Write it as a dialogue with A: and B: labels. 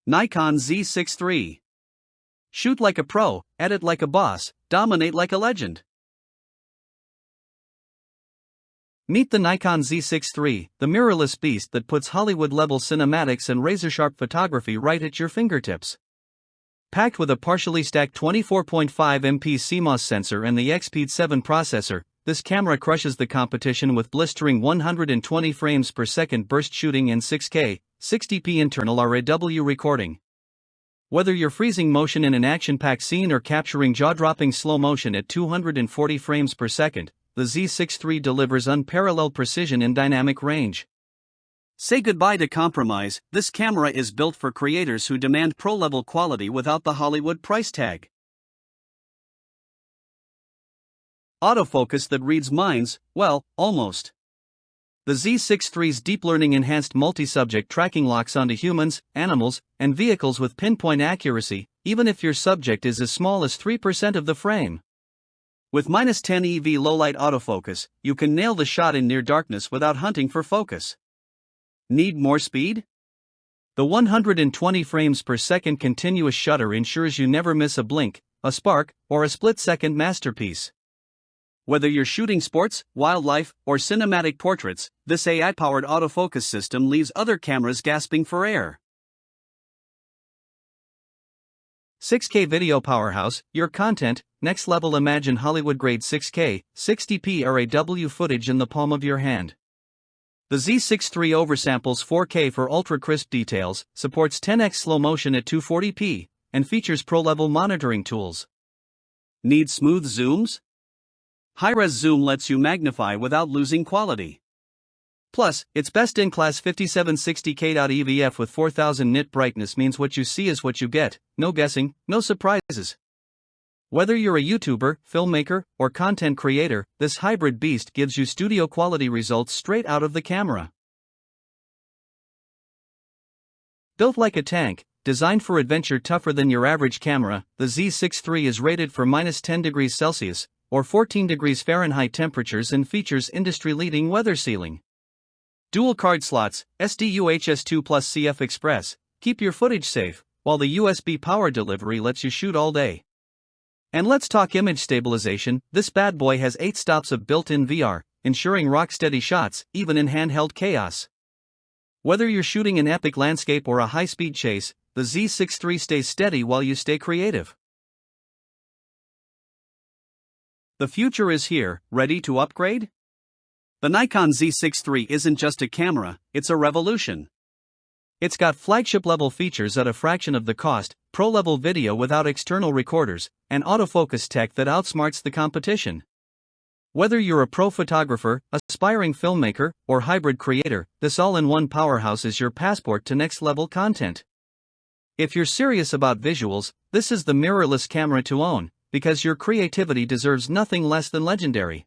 A: Nikon Z6 III. Shoot like a pro, edit like a boss, dominate like a legend. Meet the Nikon Z6 III, the mirrorless beast that puts Hollywood-level cinematics and razor-sharp photography right at your fingertips. Packed with a partially stacked 24.5 MP CMOS sensor and the EXPEED 7 processor, this camera crushes the competition with blistering 120 frames per second burst shooting and 6K, 60p internal RAW recording. Whether you're freezing motion in an action-packed scene or capturing jaw-dropping slow motion at 240 frames per second, the Z6 III delivers unparalleled precision and dynamic range. Say goodbye to compromise. This camera is built for creators who demand pro-level quality without the Hollywood price tag. Autofocus that reads minds, well, almost. The Z6 III's deep learning enhanced multi-subject tracking locks onto humans, animals, and vehicles with pinpoint accuracy, even if your subject is as small as 3% of the frame. With -10 EV low-light autofocus, you can nail the shot in near darkness without hunting for focus. Need more speed? The 120 frames per second continuous shutter ensures you never miss a blink, a spark, or a split-second masterpiece. Whether you're shooting sports, wildlife, or cinematic portraits, this AI-powered autofocus system leaves other cameras gasping for air. 6K video powerhouse, your content, next level. Imagine Hollywood-grade 6K, 60p RAW footage in the palm of your hand. The Z6 III oversamples 4K for ultra-crisp details, supports 10x slow motion at 240p, and features pro-level monitoring tools. Need smooth zooms? High-res zoom lets you magnify without losing quality. Plus, its best-in-class 5760K EVF with 4000 nit brightness means what you see is what you get, no guessing, no surprises. Whether you're a YouTuber, filmmaker, or content creator, this hybrid beast gives you studio-quality results straight out of the camera. Built like a tank, designed for adventure tougher than your average camera, the Z6 III is rated for -10 degrees Celsius, or 14 degrees Fahrenheit temperatures and features industry-leading weather sealing. Dual card slots, SDUHS2 plus CF Express, keep your footage safe, while the USB power delivery lets you shoot all day. And let's talk image stabilization. This bad boy has 8 stops of built-in VR, ensuring rock-steady shots, even in handheld chaos. Whether you're shooting an epic landscape or a high-speed chase, the Z6 III stays steady while you stay creative. The future is here, ready to upgrade? The Nikon Z6 III isn't just a camera, it's a revolution. It's got flagship-level features at a fraction of the cost, pro-level video without external recorders, and autofocus tech that outsmarts the competition. Whether you're a pro photographer, aspiring filmmaker, or hybrid creator, this all-in-one powerhouse is your passport to next-level content. If you're serious about visuals, this is the mirrorless camera to own, because your creativity deserves nothing less than legendary.